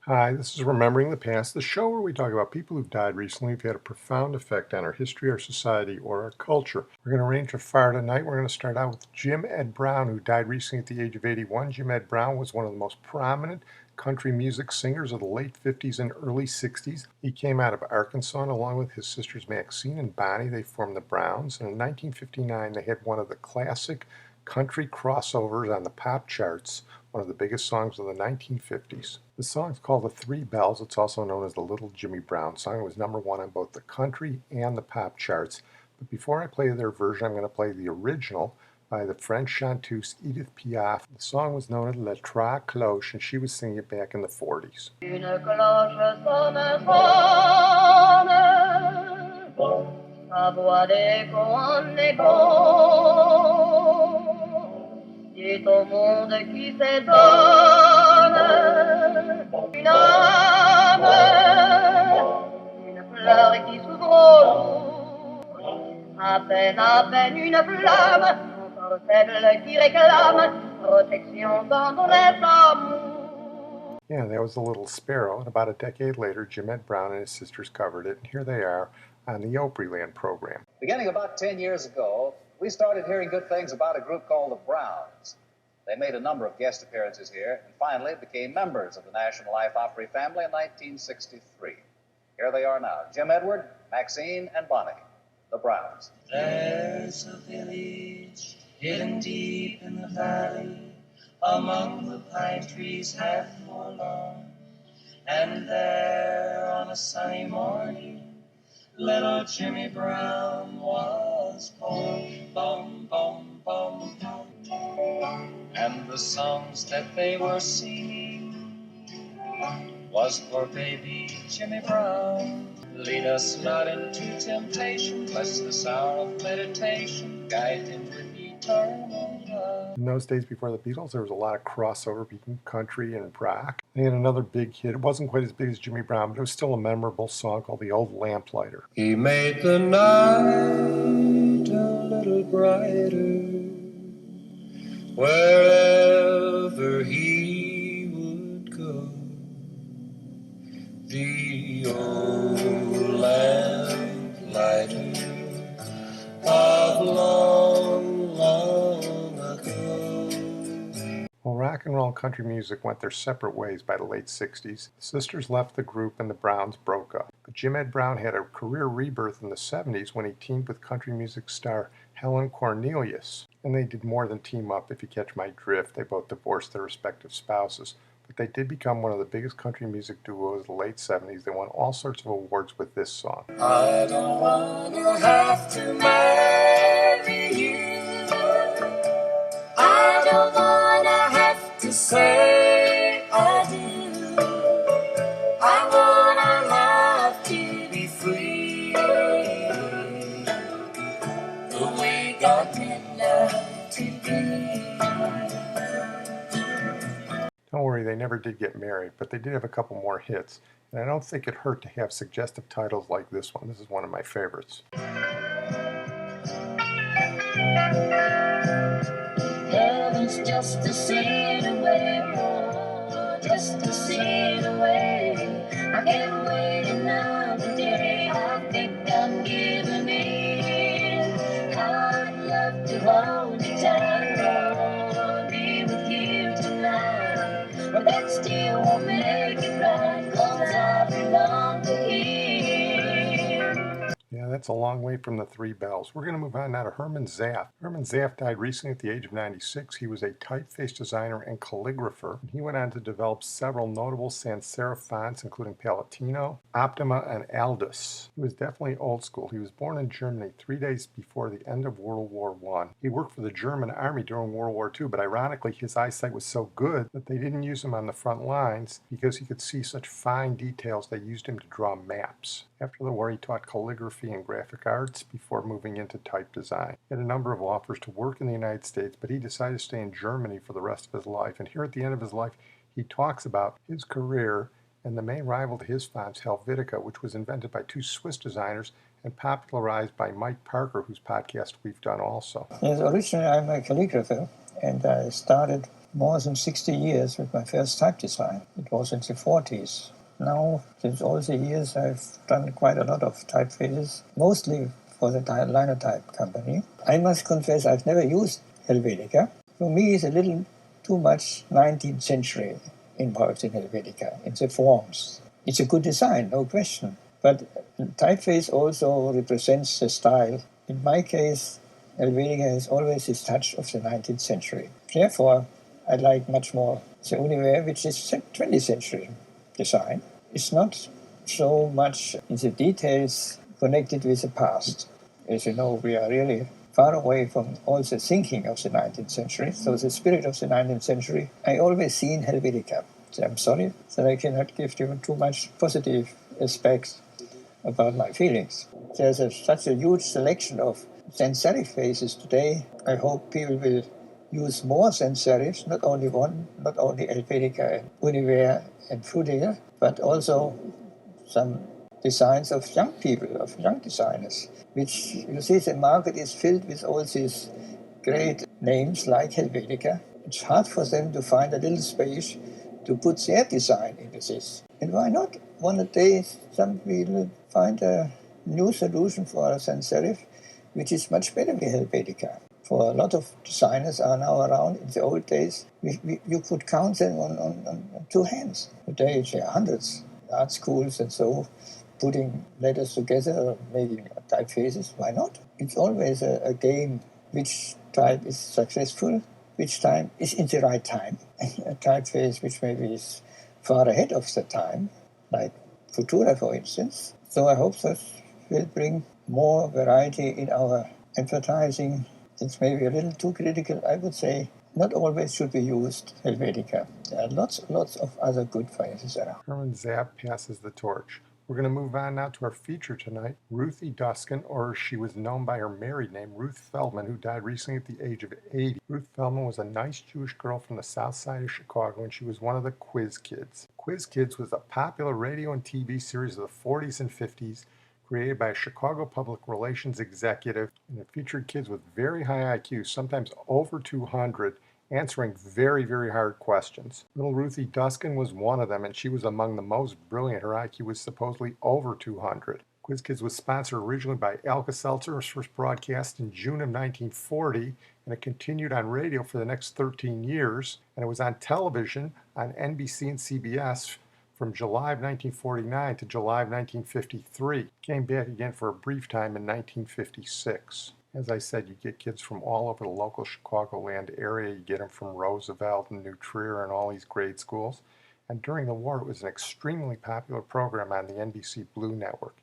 Hi, this is Remembering the Past, the show where we talk about people who've died recently who've had a profound effect on our history, our society, or our culture. We're going to range a far tonight. We're going to start out with Jim Ed Brown, who died recently at the age of 81. Jim Ed Brown was one of the most prominent country music singers of the late 50s and early 60s. He came out of Arkansas, and along with his sisters Maxine and Bonnie, they formed the Browns. And in 1959, they had one of the classic country crossovers on the pop charts, one of the biggest songs of the 1950s. The song's called The Three Bells. It's also known as the Little Jimmy Brown song. It was #1 on both the country and the pop charts. But before I play their version, I'm going to play the original by the French chanteuse Edith Piaf. The song was known as Les Trois Cloches, and she was singing it back in the 40s. Une cloche sonne, sonne, sa voix d'écho en écho, dit au monde qui s'étonne, une âme, une fleur qui s'ouvre au jour, à peine une flamme, encore celle qui réclame protection, tendresse, amour. Yeah, that was The Little Sparrow, and about a decade later, Jim Ed Brown and his sisters covered it, and here they are on the Opryland program. Beginning about 10 years ago, we started hearing good things about a group called the Browns. They made a number of guest appearances here and finally became members of the National Life Opry family in 1963. Here they are now, Jim Edward, Maxine, and Bonnie, the Browns. There's a village hidden deep in the valley, among the pine trees half forlorn, and there on a sunny morning, little Jimmy Brown was born. Bum, bum, bum, bum. And the songs that they were singing was for baby Jimmy Brown. Lead us not into temptation, bless this hour of meditation, guide him with eternal love. In those days before the Beatles, there was a lot of crossover between country and rock. They had another big hit. It wasn't quite as big as Jimmy Brown, but it was still a memorable song called The Old Lamplighter. He made the night a little brighter wherever he would go. The old lamplighter of long, long ago. Well, rock and roll and country music went their separate ways by the late 60s. The sisters left the group and the Browns broke up. But Jim Ed Brown had a career rebirth in the 70s when he teamed with country music star Helen Cornelius. And they did more than team up, if you catch my drift. They both divorced their respective spouses. But they did become one of the biggest country music duos of the late 70s. They won all sorts of awards with this song. I don't wanna have to marry you. I don't wanna have to say I do. I wanna have to be free, the way God meant love to be. Don't worry, they never did get married, but they did have a couple more hits. And I don't think it hurt to have suggestive titles like this one. This is one of my favorites. Heaven's just a sin away, oh, just a sin away. I can't wait another day. I think I'm giving in. I'd love to hold you tight, oh, be with you tonight. But that still won't make it right, 'cause I belong to him. Yeah, that's a long way from the Three Bells. We're going to move on now to Hermann Zapf. Hermann Zapf died recently at the age of 96. He was a typeface designer and calligrapher. He went on to develop several notable sans serif fonts, including Palatino, Optima, and Aldus. He was definitely old school. He was born in Germany 3 days before the end of World War I. He worked for the German army during World War II, but ironically, his eyesight was so good that they didn't use him on the front lines because he could see such fine details they used him to draw maps. After the war, he taught calligraphy and graphic arts before moving into type design. He had a number of offers to work in the United States, but he decided to stay in Germany for the rest of his life. And here at the end of his life, he talks about his career and the main rival to his fonts, Helvetica, which was invented by two Swiss designers and popularized by Mike Parker, whose podcast we've done also. Yes, originally I'm a calligrapher, and I started more than 60 years with my first type design. It was in the 40s. Now, since all the years, I've done quite a lot of typefaces, mostly for the Linotype company. I must confess I've never used Helvetica. For me, it's a little too much 19th century involved in Helvetica, in the forms. It's a good design, no question. But typeface also represents the style. In my case, Helvetica has always this touch of the 19th century. Therefore, I like much more the Univers, which is 20th century design. It's not so much in the details connected with the past. As you know, we are really far away from all the thinking of the 19th century. So the spirit of the 19th century, I always see in Helvetica. So I'm sorry that I cannot give you too much positive aspects about my feelings. There's such a huge selection of sans serif faces today. I hope people will use more sans serifs, not only one, not only Helvetica and Univers and Frutiger, but also some designs of young people, of young designers, which, you see, the market is filled with all these great names like Helvetica. It's hard for them to find a little space to put their design into this. And why not? One day, some people find a new solution for a sans serif, which is much better than Helvetica. For a lot of designers are now around. In the old days, you could count them on two hands. Today, there are hundreds. Art schools and so, putting letters together or making typefaces. Why not? It's always a game. Which type is successful? Which time is in the right time? A typeface which maybe is far ahead of the time, like Futura, for instance. So I hope that will bring more variety in our advertising. It's maybe a little too critical, I would say. Not always should be used Helvetica. There are lots of other good faces around. Hermann Zapf passes the torch. We're going to move on now to our feature tonight, Ruth Duskin, or she was known by her married name, Ruth Feldman, who died recently at the age of 80. Ruth Feldman was a nice Jewish girl from the south side of Chicago, and she was one of the Quiz Kids. Quiz Kids was a popular radio and TV series of the 40s and 50s, created by a Chicago public relations executive, and it featured kids with very high IQs, sometimes over 200, answering very, very hard questions. Little Ruthie Duskin was one of them, and she was among the most brilliant. Her IQ was supposedly over 200. Quiz Kids was sponsored originally by Alka-Seltzer. It was first broadcast in June of 1940, and it continued on radio for the next 13 years, and it was on television on NBC and CBS from July of 1949 to July of 1953. Came back again for a brief time in 1956. As I said, you get kids from all over the local Chicagoland area. You get them from Roosevelt and New Trier and all these grade schools. And during the war, it was an extremely popular program on the NBC Blue Network.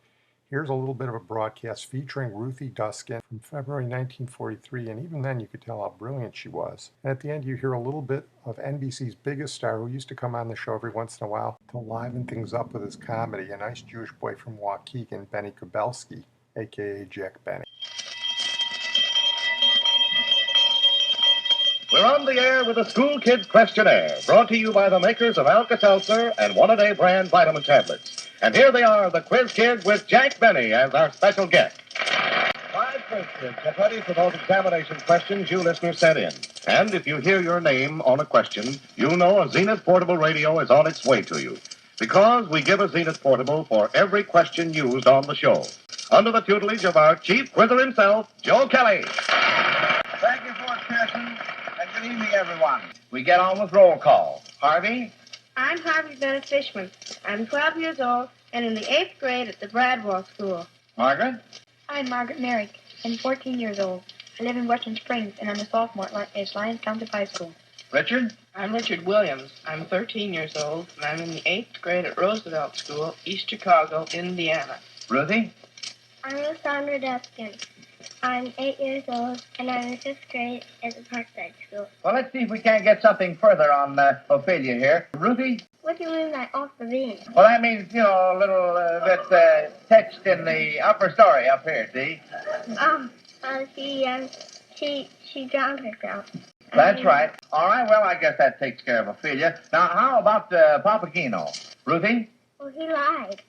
Here's a little bit of a broadcast featuring Ruthie Duskin from February 1943, and even then you could tell how brilliant she was. And at the end, you hear a little bit of NBC's biggest star, who used to come on the show every once in a while to liven things up with his comedy, a nice Jewish boy from Waukegan, Benny Kubelski, a.k.a. Jack Benny. We're on the air with the School Kids Questionnaire, brought to you by the makers of Alka-Seltzer and One-A-Day brand vitamin tablets. And here they are, the Quiz Kids with Jack Benny as our special guest. 5 quiz kids, get ready for those examination questions you listeners sent in. And if you hear your name on a question, you know a Zenith Portable Radio is on its way to you. Because we give a Zenith Portable for every question used on the show. Under the tutelage of our chief quizzer himself, Joe Kelly. Thank you, Fort Pearson. Good evening, everyone. We get on with roll call. Harvey? I'm Harvey Bennett Fishman. I'm 12 years old and in the 8th grade at the Bradwell School. Margaret? I'm Margaret Merrick. I'm 14 years old. I live in Western Springs, and I'm a sophomore at Lyons County High School. Richard? I'm Richard Williams. I'm 13 years old, and I'm in the 8th grade at Roosevelt School, East Chicago, Indiana. Ruthie? I'm Alessandra Duskin. I'm 8 years old, and I'm in 5th grade at the Parkside School. Well, let's see if we can't get something further on Ophelia here. Ruthie? What do you mean by off the beam? Well, that means, a little bit text in the upper story up here, see? She drowned herself. That's right. All right, well, I guess that takes care of Ophelia. Now, how about Papagino? Ruthie? Well, he lied.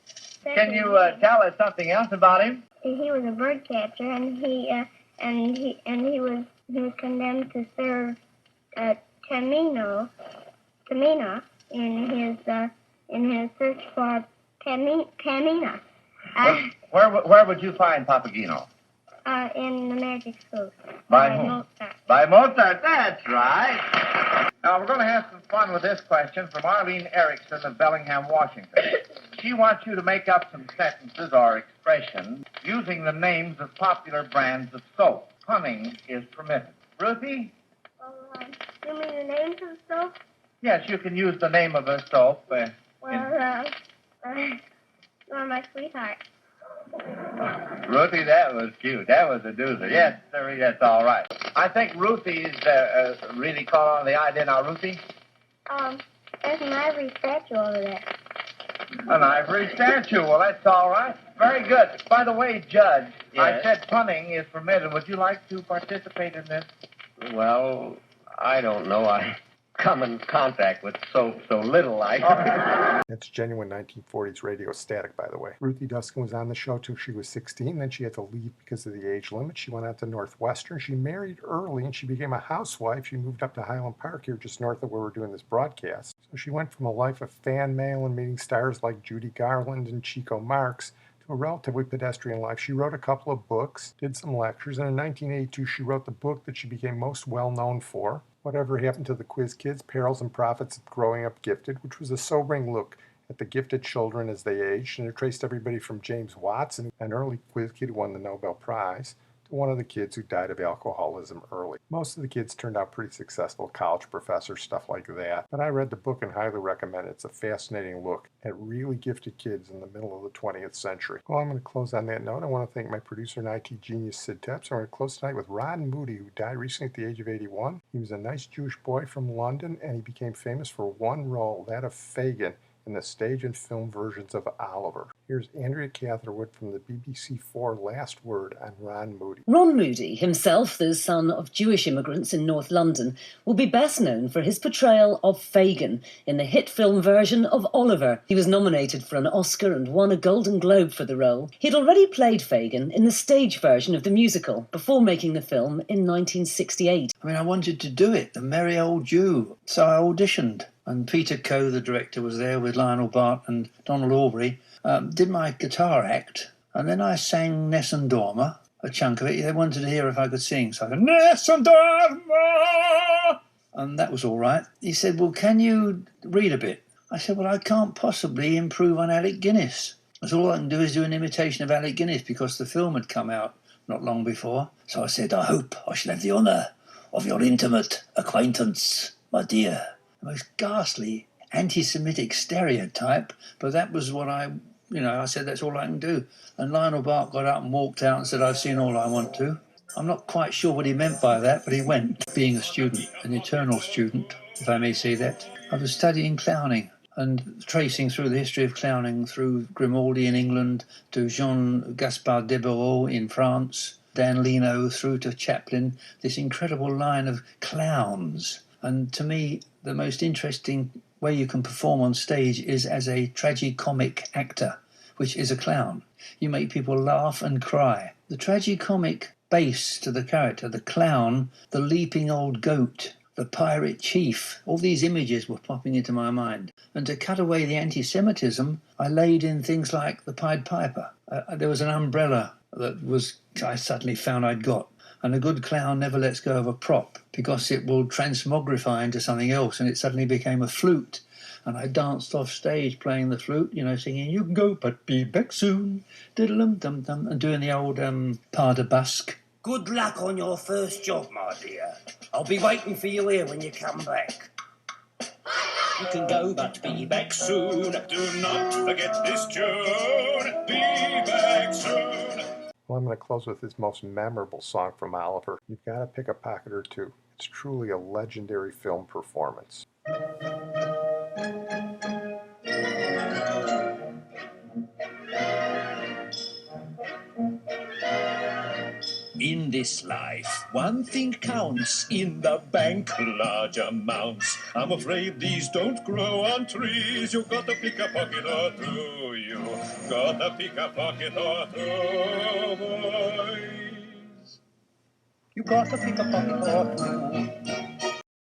Can you tell us something else about him? He was a bird catcher, and he was condemned to serve Camina in his search for Camina. Where would you find Papageno? In the magic school. By whom? Mozart. By Mozart, that's right. Now, we're going to have some fun with this question from Arlene Erickson of Bellingham, Washington. She wants you to make up some sentences or expressions using the names of popular brands of soap. Punning is permitted. Ruthie? You mean the names of soap? Yes, you can use the name of a soap. You're my sweetheart. Ruthie, that was cute. That was a doozer. Yes, sir, that's all right. I think Ruthie's really caught on the idea. Now, Ruthie? There's an ivory statue over there. An ivory statue. Well, that's all right. Very good. By the way, Judge, yes? I said punning is permitted. Would you like to participate in this? Well, I don't know. I come in contact with soap so little. That's genuine 1940s radio static, by the way. Ruthie Duskin was on the show till she was 16. Then she had to leave because of the age limit. She went out to Northwestern. She married early, and she became a housewife. She moved up to Highland Park here just north of where we're doing this broadcast. So she went from a life of fan mail and meeting stars like Judy Garland and Chico Marx to a relatively pedestrian life. She wrote a couple of books, did some lectures, and in 1982 she wrote the book that she became most well known for, Whatever Happened to the Quiz Kids, Perils and Profits of Growing Up Gifted, which was a sobering look at the gifted children as they aged, and it traced everybody from James Watson, an early quiz kid who won the Nobel Prize, to one of the kids who died of alcoholism early. Most of the kids turned out pretty successful, college professors, stuff like that. But I read the book and highly recommend it. It's a fascinating look at really gifted kids in the middle of the 20th century. Well, I'm going to close on that note. I want to thank my producer and IT genius, Sid Tepps. I'm going to close tonight with Ron Moody, who died recently at the age of 81. He was a nice Jewish boy from London, and he became famous for one role, that of Fagin, in the stage and film versions of Oliver. Here's Andrea Catherwood from the BBC4 Last Word on Ron Moody. Ron Moody, himself the son of Jewish immigrants in North London, will be best known for his portrayal of Fagin in the hit film version of Oliver. He was nominated for an Oscar and won a Golden Globe for the role. He'd already played Fagin in the stage version of the musical before making the film in 1968. I wanted to do it, the merry old Jew, so I auditioned. And Peter Coe, the director, was there with Lionel Bart and Donald Aubrey, did my guitar act, and then I sang Nessun Dorma, a chunk of it. They wanted to hear if I could sing, so I said, Nessun Dorma! And that was all right. He said, well, can you read a bit? I said, well, I can't possibly improve on Alec Guinness. That's all I can do is do an imitation of Alec Guinness, because the film had come out not long before. So I said, I hope I shall have the honour of your intimate acquaintance, my dear. The most ghastly anti-Semitic stereotype, but that was what I said, that's all I can do. And Lionel Bart got up and walked out and said, I've seen all I want to. I'm not quite sure what he meant by that, but he went. Being a student, an eternal student, if I may say that, I was studying clowning and tracing through the history of clowning through Grimaldi in England to Jean-Gaspard Debarau in France, Dan Leno through to Chaplin, this incredible line of clowns. And to me, the most interesting way you can perform on stage is as a tragicomic actor, which is a clown. You make people laugh and cry. The tragicomic base to the character, the clown, the leaping old goat, the pirate chief, all these images were popping into my mind. And to cut away the anti-Semitism, I laid in things like the Pied Piper. There was an umbrella that I suddenly found I'd got. And a good clown never lets go of a prop because it will transmogrify into something else, and it suddenly became a flute. And I danced off stage playing the flute, singing, you can go, but be back soon, diddle-dum-dum-dum, and doing the old pas de basque. Good luck on your first job, my dear. I'll be waiting for you here when you come back. You can go, but be back soon. Do not forget this tune. Be back soon. Well, I'm going to close with his most memorable song from Oliver. You've got to pick a pocket or two. It's truly a legendary film performance. In this life, one thing counts, in the bank, large amounts. I'm afraid these don't grow on trees. You gotta pick a pocket or two. You gotta pick a pocket or two, boys. You gotta pick a pocket or two.